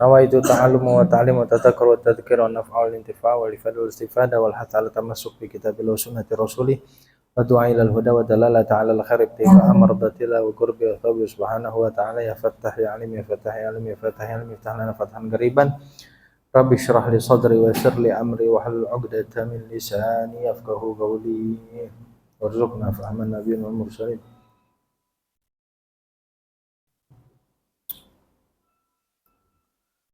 nawaitu ta'allum wa ta'lim wa tadhakkur wa tadhkir wa naf'a wal intifa' wal ifada wal istifada wal hatta ala tamassuk bi kitabillah wa sunnati rasulih wa du'a ila al huda wa dalalata ala al khair ibtiqa amradatillah wa qurbi wa thabi subhanahu wa ta'ala ya fattah ya alim ya fattah ya alim ya fattah ya alim iftah lana fathan qariban rabbi shrah li sadri wa yassir li amri wa hlul 'uqdatam min lisani yafqahu qawli warzuqna fahman nabiyyin wal mursalin.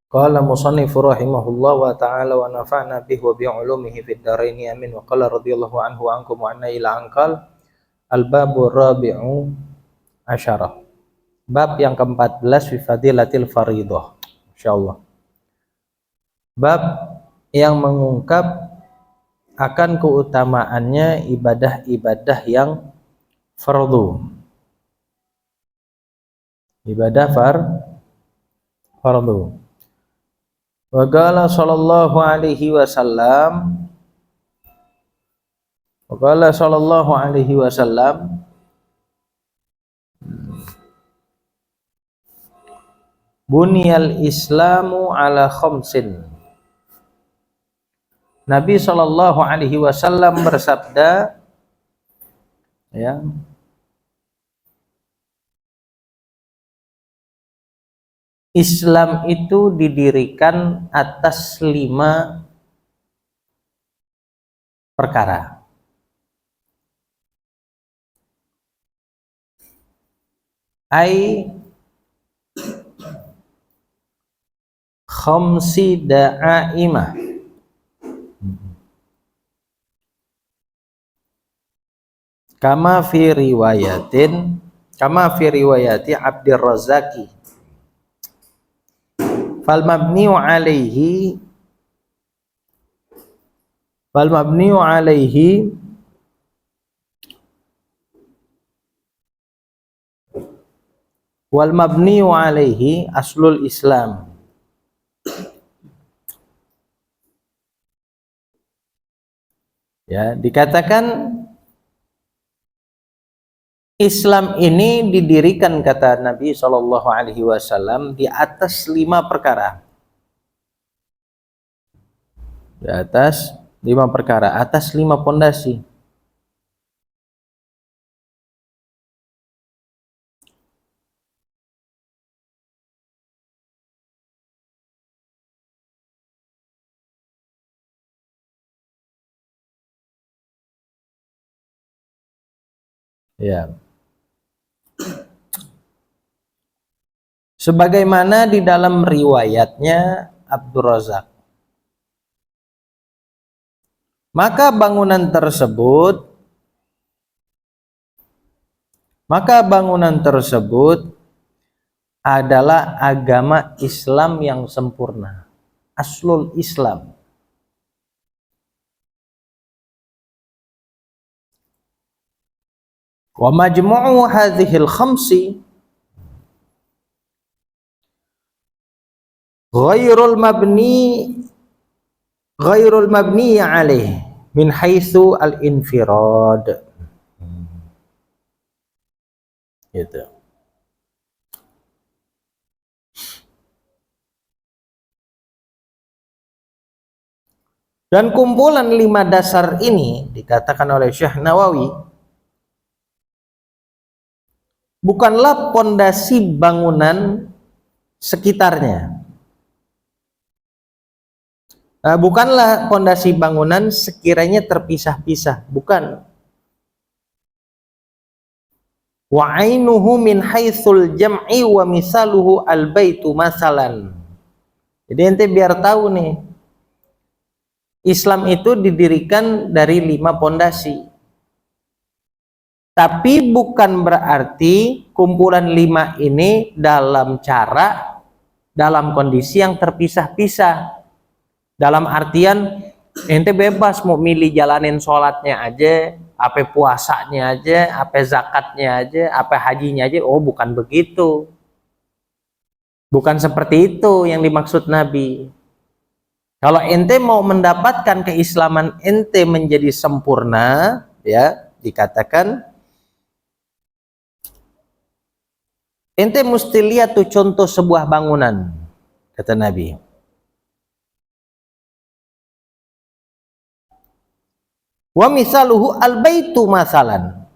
Qala musannifu rahimahullah wa ta'ala wa nafa'na bihi wa bi'ulumihi fid dharaini amin wa qala radhiyallahu anhu wa ankum wa anna ila anqal al-babu rabi'u asyara. Bab yang ke-14 fi fadilatil faridah. Insyaallah. Bab yang mengungkap akan keutamaannya ibadah-ibadah yang fardu. Ibadah fardu. Wa qala sallallahu alaihi wasallam Bunyal Islamu ala khamsin. Nabi sallallahu alaihi wasallam bersabda, ya, Islam itu didirikan atas 5 perkara. Khamsi da'aimah. Kama fi riwayati Abdur Razzaqi. Fal mabniu alaihi aslul Islam. Ya, dikatakan Islam ini didirikan, kata Nabi Shallallahu Alaihi Wasallam, di atas 5 perkara. Di atas 5 perkara, atas 5 pondasi. Ya. Sebagaimana di dalam riwayatnya Abdur Razzaq. Maka bangunan tersebut adalah agama Islam yang sempurna, aslul Islam. Wa majmu'u hadhil khamsi ghairul mabni alaih min haitsu al-infirad. Gitu. Dan kumpulan 5 dasar ini dikatakan oleh Syekh Nawawi bukanlah pondasi bangunan sekitarnya. Bukanlah pondasi bangunan sekiranya terpisah-pisah, bukan. Wa ainuhu min haitsul jam'i wa misaluhu al-baitu masalan. Jadi ente biar tahu nih, Islam itu didirikan dari 5 pondasi. Tapi bukan berarti kumpulan 5 ini dalam kondisi yang terpisah-pisah. Dalam artian ente bebas mau milih jalanin sholatnya aja, apa puasanya aja, apa zakatnya aja, apa hajinya aja. Oh, bukan begitu. Bukan seperti itu yang dimaksud Nabi. Kalau ente mau mendapatkan keislaman ente menjadi sempurna, ya, dikatakan ente mesti lihat tuh contoh sebuah bangunan. kata Nabi. Wa misaluhu al-baitu masalan.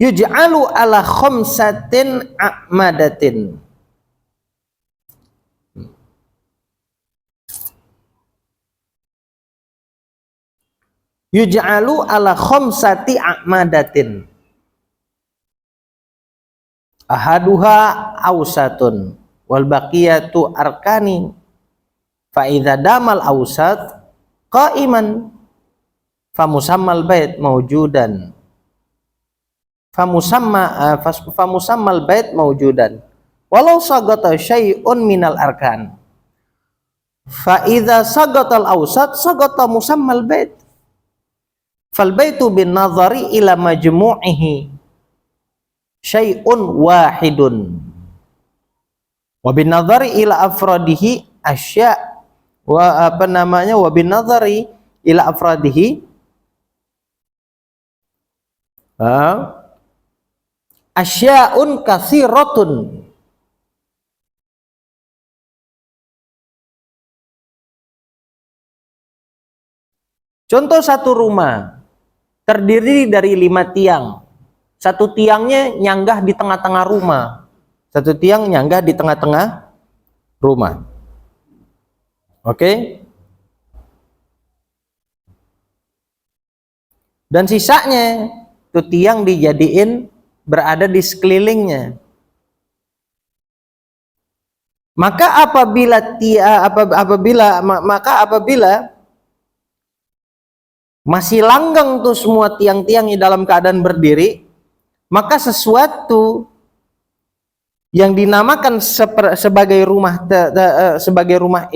Yuj'alu ala khamsatin a'madatin. Yuj'alu ala khamsati a'madatin. Ahaduha awsatun wal baqiyatu arkani. Fa idza damal awsat qa'iman famusammal bait mawjudan. Famusammal bait mawjudan. Walau sagata syai'un minal arkan. Fa idza sagatal awsat sagata musammal bait. Fal baitu bin nazari ila majmu'ihi syai'un wahidun wa bin nazari ila afradihi asya wa wa bin nazari ila afradihi asya'un katsiratun. Contoh satu rumah terdiri dari 5 tiang. Satu tiangnya nyanggah di tengah-tengah rumah. Satu tiang nyanggah di tengah-tengah rumah. Oke? Dan sisanya itu tiang dijadiin berada di sekelilingnya. Maka apabila masih langgeng tuh semua tiang-tiangnya dalam keadaan berdiri, maka sesuatu yang dinamakan sebagai rumah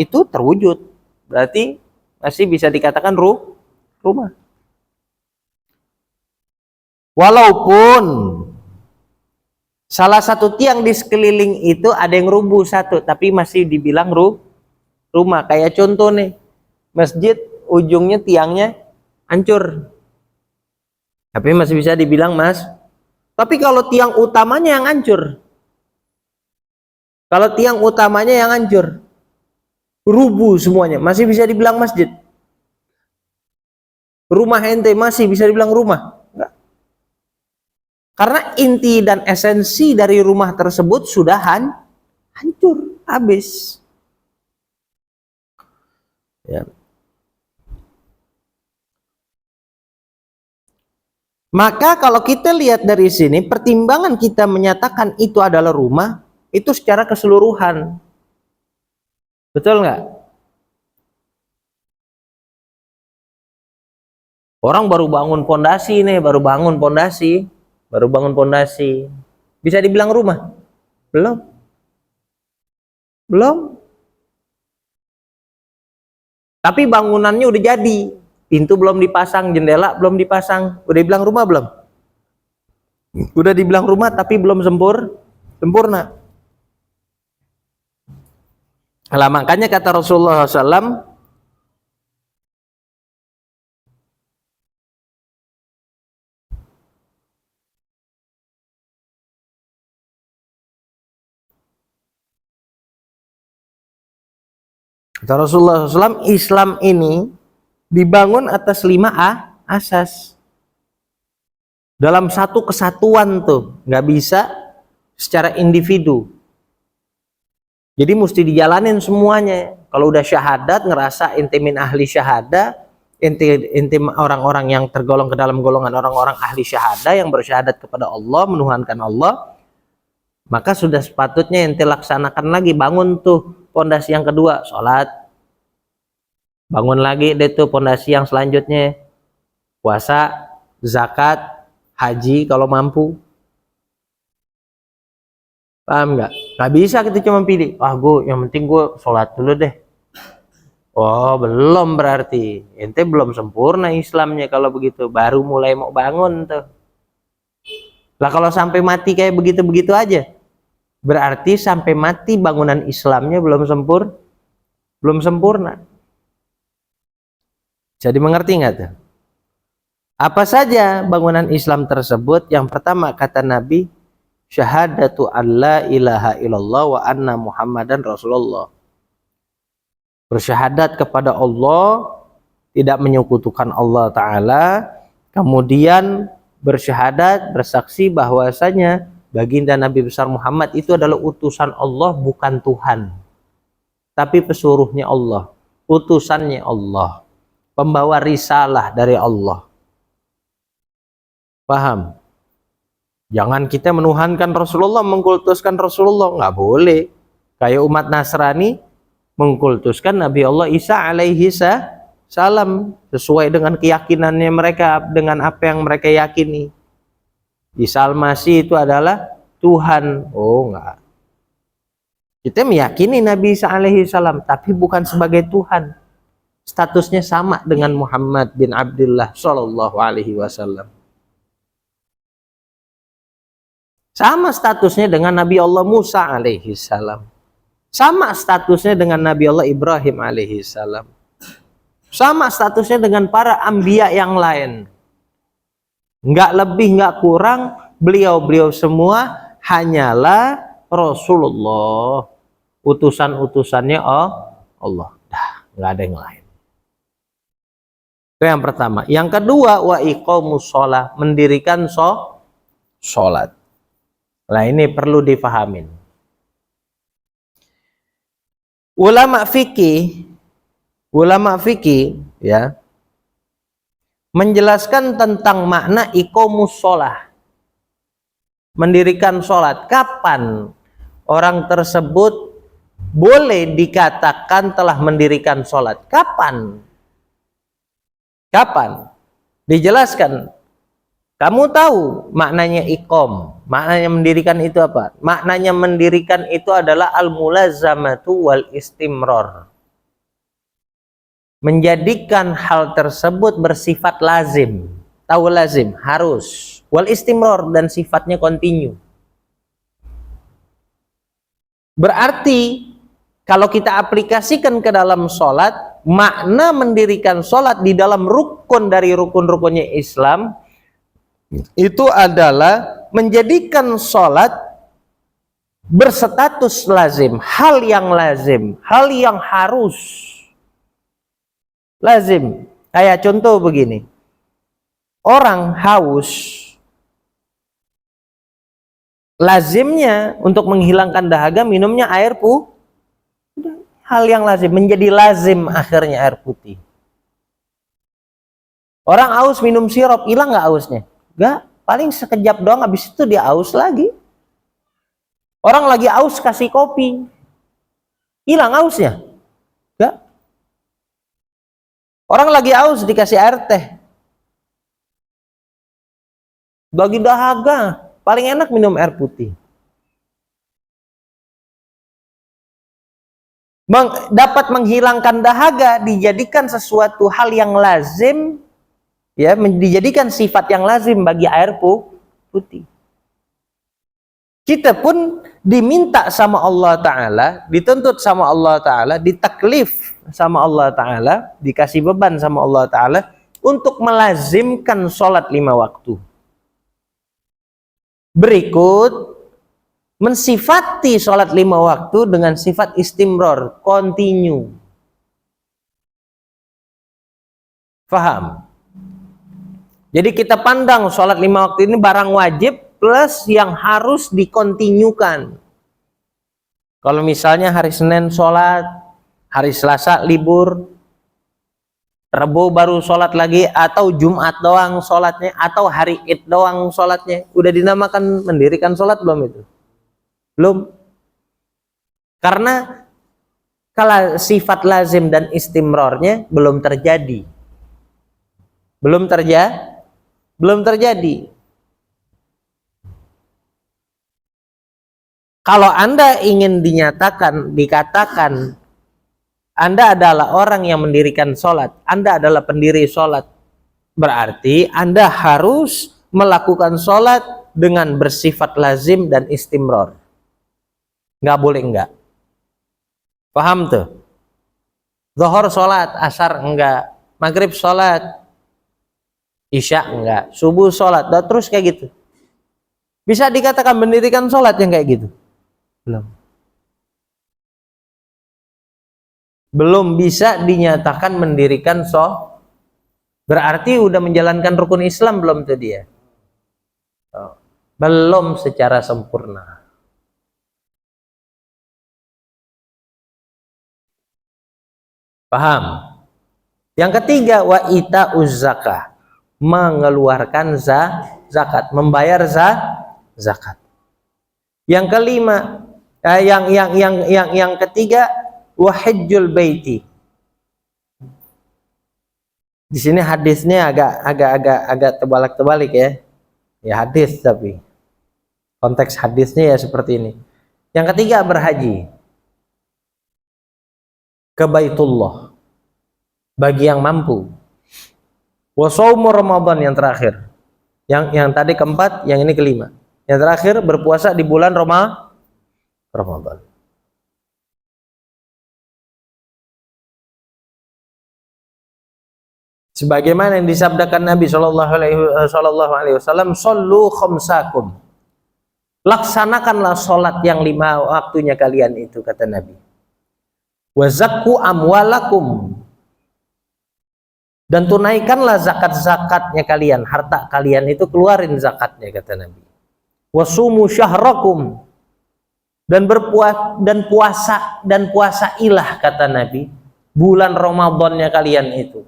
itu terwujud. Berarti masih bisa dikatakan rumah. Walaupun salah satu tiang di sekeliling itu ada yang rubuh satu, tapi masih dibilang rumah. Kayak contoh nih, masjid ujungnya tiangnya hancur, tapi masih bisa dibilang mas. Tapi kalau tiang utamanya yang hancur, rubuh semuanya, masih bisa dibilang masjid. Rumah ente masih bisa dibilang rumah? Enggak. Karena inti dan esensi dari rumah tersebut sudah hancur, habis. Ya. Maka kalau kita lihat dari sini, pertimbangan kita menyatakan itu adalah rumah, itu secara keseluruhan. Betul nggak? Orang baru bangun pondasi nih, baru bangun pondasi. Bisa dibilang rumah? Belum. Tapi bangunannya udah jadi. Pintu belum dipasang, jendela belum dipasang. Udah dibilang rumah belum? Udah dibilang rumah tapi belum sempurna. Lah makanya kata Rasulullah SAW, Islam ini dibangun atas 5 asas. Dalam satu kesatuan tuh, nggak bisa secara individu. Jadi mesti dijalanin semuanya. Kalau udah syahadat, ngerasa intimin ahli syahadah, intim orang-orang yang tergolong ke dalam golongan orang-orang ahli syahadah yang bersyahadat kepada Allah, menuhankan Allah, maka sudah sepatutnya ente laksanakan lagi, bangun tuh pondasi yang kedua, sholat. Bangun lagi deh tuh pondasi yang selanjutnya, puasa, zakat, haji kalau mampu. Paham nggak? Nggak bisa kita cuma pilih, yang penting gue sholat dulu deh. Oh, belum, berarti ente belum sempurna Islamnya kalau begitu, baru mulai mau bangun tuh. Lah kalau sampai mati kayak begitu-begitu aja, berarti sampai mati bangunan Islamnya belum sempurna. Jadi mengerti nggak tuh? Apa saja bangunan Islam tersebut? Yang pertama kata Nabi, syahadatu an la ilaha illallah wa anna Muhammadan Rasulullah. Bersyahadat kepada Allah, tidak menyekutukan Allah Ta'ala, kemudian bersyahadat, bersaksi bahwasanya baginda Nabi besar Muhammad itu adalah utusan Allah, bukan Tuhan, tapi pesuruhnya Allah, utusannya Allah, pembawa risalah dari Allah. Paham? Jangan kita menuhankan Rasulullah, mengkultuskan Rasulullah, nggak boleh. Kayak umat Nasrani mengkultuskan Nabi Allah Isa alaihi salam sesuai dengan keyakinannya mereka, dengan apa yang mereka yakini. Isa al-Masih itu adalah Tuhan. Oh, enggak. Kita meyakini Nabi Isa alaihi salam, tapi bukan sebagai Tuhan. Statusnya sama dengan Muhammad bin Abdullah sallallahu alaihi wasallam. Sama statusnya dengan Nabi Allah Musa alaihi salam. Sama statusnya dengan Nabi Allah Ibrahim alaihi salam. Sama statusnya dengan para anbiya yang lain. Enggak lebih, enggak kurang. Beliau-beliau semua hanyalah Rasulullah, utusan-utusannya Allah. Dah, enggak ada yang lain. Itu yang pertama. Yang kedua, wa iqamus shalah, mendirikan sholat. Nah, ini perlu dipahamin. Ulama fikih ya menjelaskan tentang makna iqamus shalah, mendirikan sholat. Kapan orang tersebut boleh dikatakan telah mendirikan sholat? Kapan? Dijelaskan. Kamu tahu maknanya iqam, maknanya mendirikan itu apa? Maknanya mendirikan itu adalah al-mulazamatu wal istimrar. Menjadikan hal tersebut bersifat lazim. Tahu lazim, harus. Wal istimrar, dan sifatnya kontinu. Berarti kalau kita aplikasikan ke dalam sholat, makna mendirikan sholat di dalam rukun dari rukun-rukunnya Islam itu adalah menjadikan sholat berstatus lazim, hal yang lazim, hal yang harus lazim. Kayak contoh begini, orang haus, lazimnya untuk menghilangkan dahaga minumnya air hal yang lazim, menjadi lazim akhirnya air putih. Orang haus minum sirup, hilang nggak hausnya? Enggak, paling sekejap doang, habis itu dia haus lagi. Orang lagi haus kasih kopi, hilang hausnya? Enggak. Orang lagi haus dikasih air teh, bagi dahaga paling enak minum air putih. Dapat menghilangkan dahaga, dijadikan sesuatu hal yang lazim, ya, dijadikan sifat yang lazim bagi air putih. Kita pun diminta sama Allah Ta'ala, dituntut sama Allah Ta'ala, ditaklif sama Allah Ta'ala, dikasih beban sama Allah Ta'ala untuk melazimkan sholat 5 waktu. Berikut mensifati sholat 5 waktu dengan sifat istimror, continue. Faham? Jadi kita pandang sholat 5 waktu ini barang wajib plus yang harus dikontinyukan. Kalau misalnya hari Senin sholat, hari Selasa libur, Rabu baru sholat lagi, atau Jumat doang sholatnya, atau hari Id doang sholatnya, udah dinamakan mendirikan sholat belum itu? Belum. Karena kalau sifat lazim dan istimrornya belum terjadi. Belum terjadi. Kalau Anda ingin dikatakan Anda adalah orang yang mendirikan sholat, Anda adalah pendiri sholat, berarti Anda harus melakukan sholat dengan bersifat lazim dan istimror. Nggak boleh enggak. Paham tuh? Zuhur sholat, asar enggak, maghrib sholat, isya enggak, subuh sholat, dan terus kayak gitu. Bisa dikatakan mendirikan sholat yang kayak gitu? Belum. Belum bisa dinyatakan mendirikan sholat. Berarti udah menjalankan rukun Islam belum tuh dia? Belum secara sempurna. Paham? Yang ketiga, wa ita'uz zakah, mengeluarkan zakat, membayar zakat. Yang kelima, yang ketiga, wa hajjul baiti. Di sini hadisnya agak terbalik-terbalik ya. Ya hadis, tapi konteks hadisnya ya seperti ini. Yang ketiga, berhaji ke Baitullah bagi yang mampu. Wa shaumu Ramadan yang terakhir. Yang tadi keempat, yang ini kelima. Yang terakhir, berpuasa di bulan Ramadan. Sebagaimana yang disabdakan Nabi Shallallahu Alaihi Wasallam, "Shollu khamsakum." Laksanakanlah sholat yang 5 waktunya kalian itu, kata Nabi. Wa zakku amwalakum, dan tunaikanlah zakat-zakatnya kalian, harta kalian itu keluarin zakatnya, kata Nabi. Wasumu syahrakum, dan puasa ilah, kata Nabi, bulan Ramadannya kalian itu.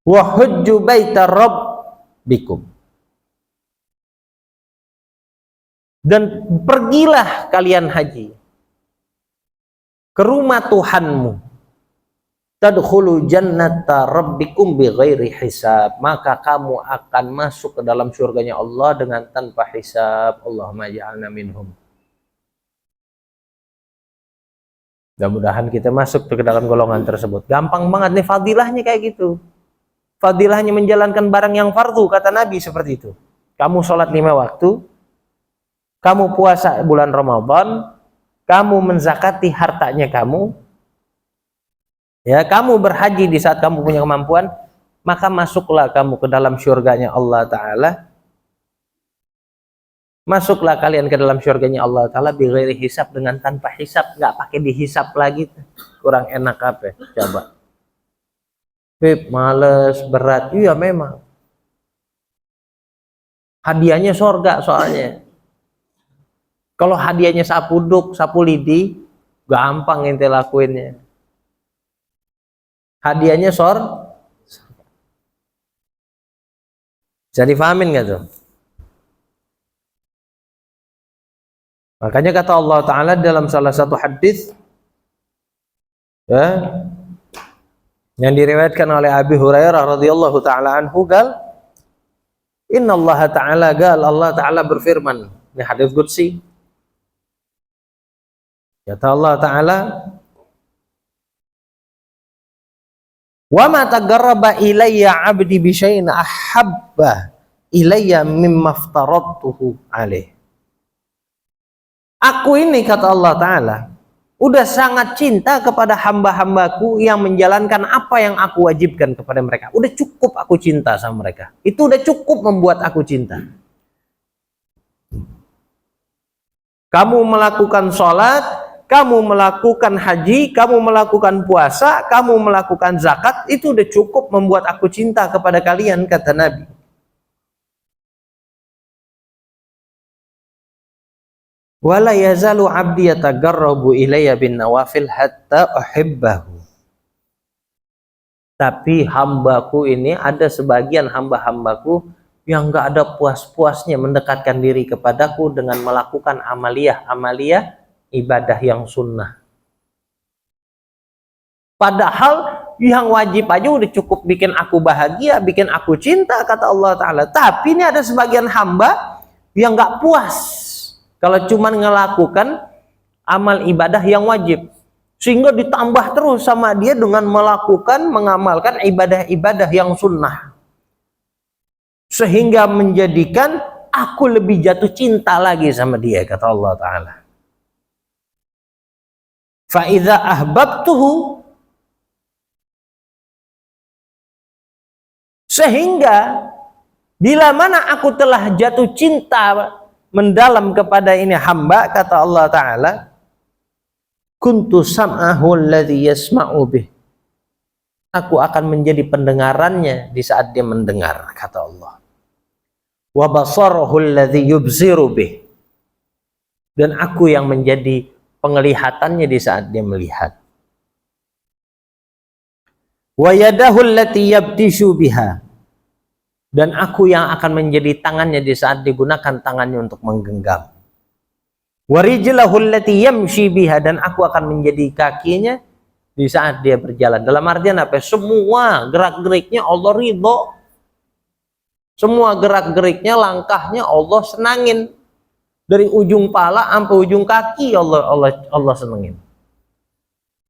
Wa hujju baita rabbikum, dan pergilah kalian haji ke rumah Tuhanmu. Tadkhulu jannata rabbikum bighairi hisab, maka kamu akan masuk ke dalam surganya Allah dengan tanpa hisab. Allahumma ja'alna minhum. Mudah-mudahan kita masuk ke dalam golongan tersebut. Gampang banget nih fadilahnya kayak gitu. Fadilahnya menjalankan barang yang fardu, kata Nabi seperti itu. Kamu sholat 5 waktu, kamu puasa bulan Ramadan, kamu menzakati hartanya kamu, ya, kamu berhaji di saat kamu punya kemampuan, maka masuklah kamu ke dalam surganya Allah Ta'ala. Masuklah kalian ke dalam surganya Allah Ta'ala bighairi hisab, dengan tanpa hisab, nggak pakai dihisap lagi. Kurang enak apa? Coba. Beb, males, berat. Iya memang. Hadiahnya surga soalnya. Kalau hadiahnya sapu duk, sapu lidi, gampang ente lakuinnya. Hadiahnya bisa difahamin nggak tuh? Makanya kata Allah Ta'ala dalam salah satu hadis, ya, yang diriwayatkan oleh Abi Hurairah radhiyallahu ta'ala anhu, gal, Inna Allah Ta'ala, gal, Allah Ta'ala berfirman, ini hadis qudsi, kata Allah Ta'ala, wa ma taqarraba ilayya 'abdi bi syai'in ahabba ilayya mimma aftaradtuhu alaih. Aku ini, kata Allah Ta'ala, udah sangat cinta kepada hamba-hambaku yang menjalankan apa yang aku wajibkan kepada mereka. Udah cukup aku cinta sama mereka. Itu udah cukup membuat aku cinta. Kamu melakukan sholat, kamu melakukan haji, kamu melakukan puasa, kamu melakukan zakat, itu udah cukup membuat aku cinta kepada kalian, kata Nabi. Wala yazalu 'abdi yatagarrabu ilayya bin nawafil hatta uhibbahu. Tapi hambaku ini, ada sebagian hamba-hambaku yang gak ada puas-puasnya mendekatkan diri kepadaku dengan melakukan amaliyah ibadah yang sunnah. Padahal yang wajib aja udah cukup bikin aku bahagia, bikin aku cinta, kata Allah Ta'ala. Tapi ini ada sebagian hamba yang gak puas kalau cuma melakukan amal ibadah yang wajib, sehingga ditambah terus sama dia dengan mengamalkan ibadah-ibadah yang sunnah, sehingga menjadikan aku lebih jatuh cinta lagi sama dia, kata Allah Ta'ala. Fa idza ahbabtuhu, sehingga bila mana aku telah jatuh cinta mendalam kepada ini hamba, kata Allah Ta'ala, kuntu sam'ahu alladhi yasma'u bih. Aku akan menjadi pendengarannya di saat dia mendengar, kata Allah. Wa basarahu alladhi yubsiru bih. Dan aku yang menjadi penglihatannya di saat dia melihat. Wa yadahu allati yabtishu biha. Dan aku yang akan menjadi tangannya di saat digunakan tangannya untuk menggenggam. Wa rijlahu allati yamshi biha. Dan aku akan menjadi kakinya di saat dia berjalan. Dalam artian apa? Semua gerak-geriknya Allah ridho. Semua gerak-geriknya, langkahnya Allah senangin. Dari ujung pala sampai ujung kaki Allah senengin.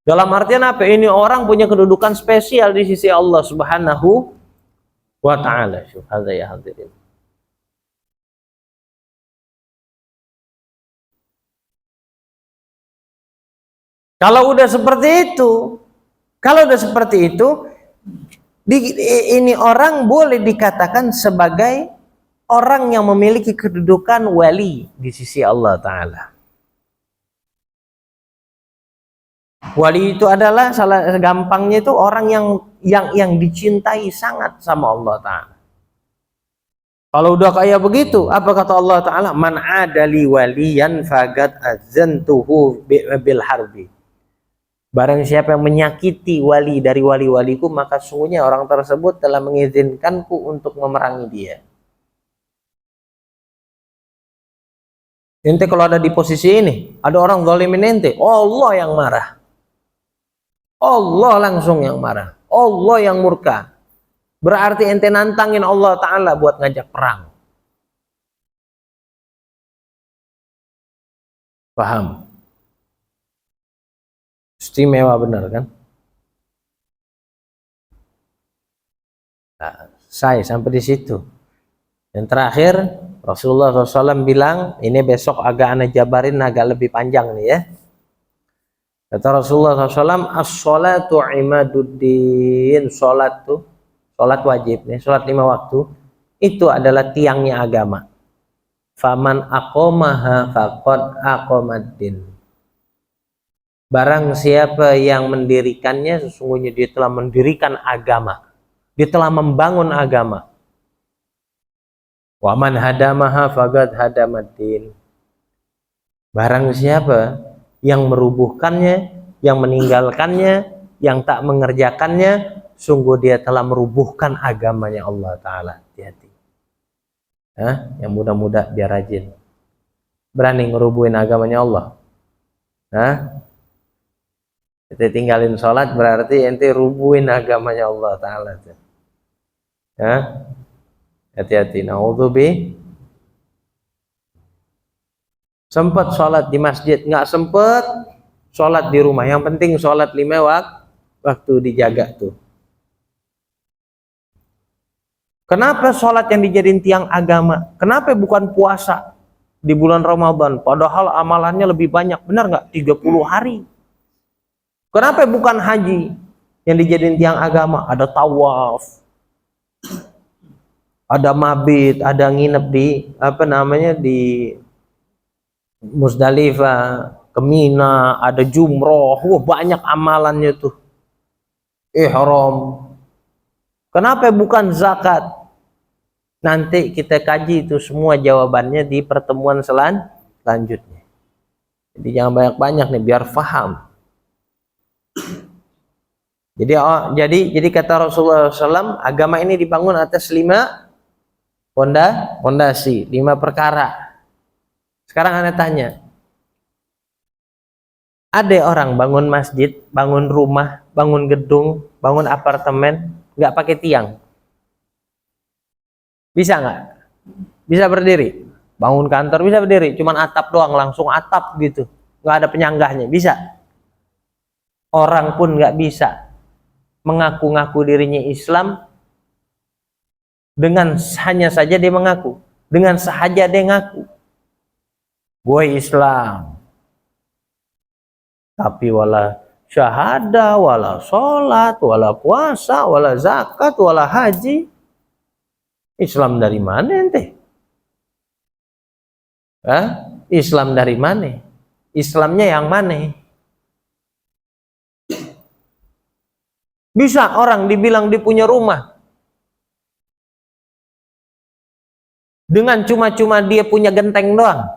Dalam artian apa? Ini orang punya kedudukan spesial di sisi Allah Subhanahu wa ta'ala. Syuhada ya hadirin. Kalau udah seperti itu, ini orang boleh dikatakan sebagai orang yang memiliki kedudukan wali di sisi Allah Ta'ala. Wali itu adalah salah gampangnya itu orang yang dicintai sangat sama Allah Ta'ala. Kalau udah kayak begitu, apa kata Allah Ta'ala? Man adali waliyan fagad azantuhu bil harbi. Barang siapa yang menyakiti wali dari wali-waliku, maka sungguhnya orang tersebut telah mengizinkanku untuk memerangi dia. Ente kalau ada di posisi ini, ada orang zalimin ente, Allah yang marah. Allah langsung yang marah. Allah yang murka. Berarti ente nantangin Allah Ta'ala buat ngajak perang. Paham? Istimewa benar kan? Nah, saya sampai di situ. Yang terakhir, Rasulullah SAW bilang, ini besok agak aneh jabarin, agak lebih panjang nih ya. Kata Rasulullah SAW, as-sholatu imaduddin. Sholat wajib nih, sholat 5 waktu, itu adalah tiangnya agama. Faman aqomaha faqad aqomaddin. Barang siapa yang mendirikannya, sesungguhnya dia telah mendirikan agama. Dia telah membangun agama. Wa man hadamaha faqad hadamaddin. Barang siapa yang merubuhkannya, yang meninggalkannya, yang tak mengerjakannya, sungguh dia telah merubuhkan agamanya Allah Ta'ala. Hati-hati. Yang muda-muda biar rajin. Berani ngerubuhin agamanya Allah. Kita tinggalin sholat berarti ente rubuhin agamanya Allah Ta'ala. Hati-hati. Na'udzubi. Sempat sholat di masjid, nggak sempet sholat di rumah. Yang penting sholat 5 waktu dijaga tuh. Kenapa sholat yang dijadiin tiang agama? Kenapa bukan puasa di bulan Ramadan? Padahal amalannya lebih banyak. Benar nggak? 30 hari. Kenapa bukan haji yang dijadiin tiang agama? Ada tawaf, ada mabit, ada nginep di Musdalifah, ke Mina, ada jumroh. Wah, banyak amalannya tuh. Ihram. Kenapa bukan zakat? Nanti kita kaji itu semua jawabannya di pertemuan selanjutnya. Jadi jangan banyak-banyak nih biar paham. Jadi kata Rasulullah SAW, agama ini dibangun atas 5 fondasi, 5 perkara. Sekarang Anda tanya, ada orang bangun masjid, bangun rumah, bangun gedung, bangun apartemen, nggak pakai tiang? Bisa nggak? Bisa berdiri? Bangun kantor bisa berdiri, cuman atap doang, langsung atap gitu, nggak ada penyanggahnya, bisa? Orang pun nggak bisa mengaku-ngaku dirinya Islam dengan hanya saja dia mengaku, dengan sahaja dia ngaku, gue Islam, tapi wala syahadah, wala sholat, wala puasa, wala zakat, wala haji. Islam dari mana ente? Hah? Islam dari mana? Islamnya yang mana? Bisa orang dibilang dia punya rumah dengan cuma-cuma dia punya genteng doang?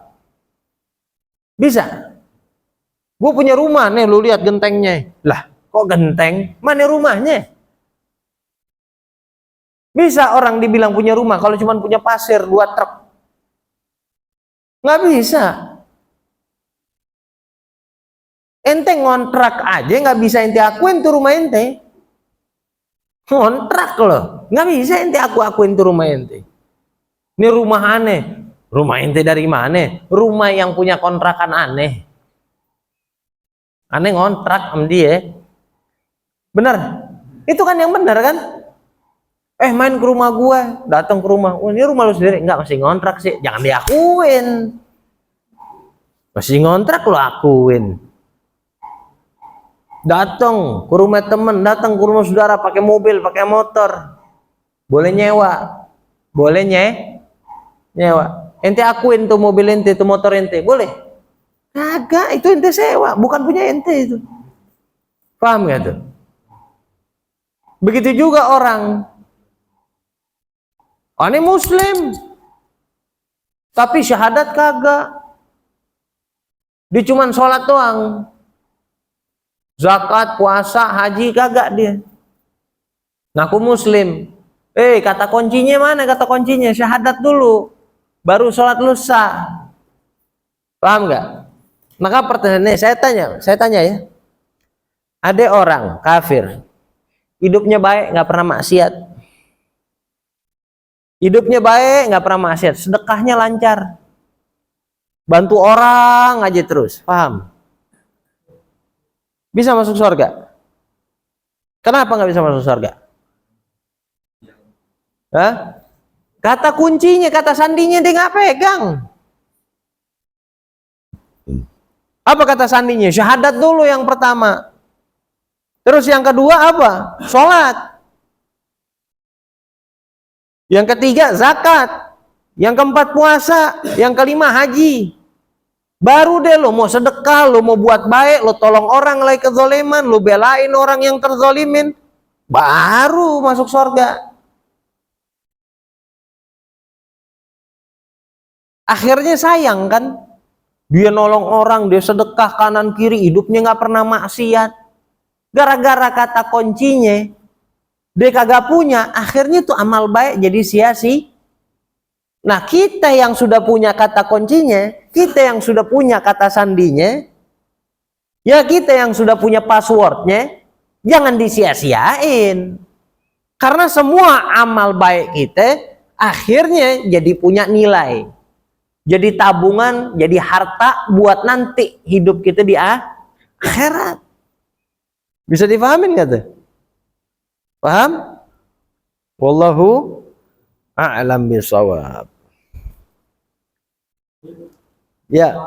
Bisa. Gue punya rumah nih, lu lihat gentengnya. Lah, kok genteng? Mana rumahnya? Bisa orang dibilang punya rumah kalau cuma punya pasir 2 truk? Nggak bisa. Ente ngontrak aja nggak bisa ente akuin tuh rumah ente. Ngontrak loh, nggak bisa ente akuin tuh rumah ente. Ini rumah aneh. Rumah ente dari mana? Rumah yang punya kontrakan aneh. Aneh ngontrak sama dia. Bener? Itu kan yang bener kan? Main ke rumah gua, datang ke rumah. Oh, ini rumah lu sendiri? Enggak, masih ngontrak sih. Jangan diakuin. Masih ngontrak lo akuin. Datang ke rumah temen, datang ke rumah saudara pakai mobil, pakai motor. Boleh nyewa. Boleh nyewa. Ente akuin tuh mobil ente, tuh motor ente. Boleh? Kagak, itu ente sewa, bukan punya ente itu. Paham gak tuh? Begitu juga orang. Ini muslim, tapi syahadat kagak. Dia cuman sholat doang. Zakat, puasa, haji kagak dia. Ngaku muslim. Kata kuncinya mana? Kata kuncinya syahadat dulu, baru sholat lu sah. Paham nggak? Maka pertanyaannya saya tanya ya. Ada orang kafir, hidupnya baik, nggak pernah maksiat. Hidupnya baik, nggak pernah maksiat. Sedekahnya lancar. Bantu orang aja terus. Paham? Bisa masuk surga? Kenapa nggak bisa masuk surga? Hah? Kata kuncinya, kata sandinya dia nggak pegang. Apa kata sandinya? Syahadat dulu yang pertama. Terus yang kedua apa? Sholat. Yang ketiga zakat. Yang keempat puasa. Yang kelima haji. Baru deh lo mau sedekah, lo mau buat baik, lo tolong orang lagi kezoliman, lo belain orang yang terzolimin, baru masuk surga. Akhirnya sayang kan? Dia nolong orang, dia sedekah kanan kiri, hidupnya nggak pernah maksiat. Gara-gara kata kuncinya, dia kagak punya, akhirnya tuh amal baik jadi sia-sia. Nah, kita yang sudah punya kata kuncinya, kita yang sudah punya kata sandinya, ya kita yang sudah punya passwordnya, jangan disia-siain. Karena semua amal baik kita akhirnya jadi punya nilai. Jadi tabungan, jadi harta buat nanti hidup kita di akhirat. Bisa dipahamin nggak tuh? Paham? Wallahu a'lam bishawab. Ya.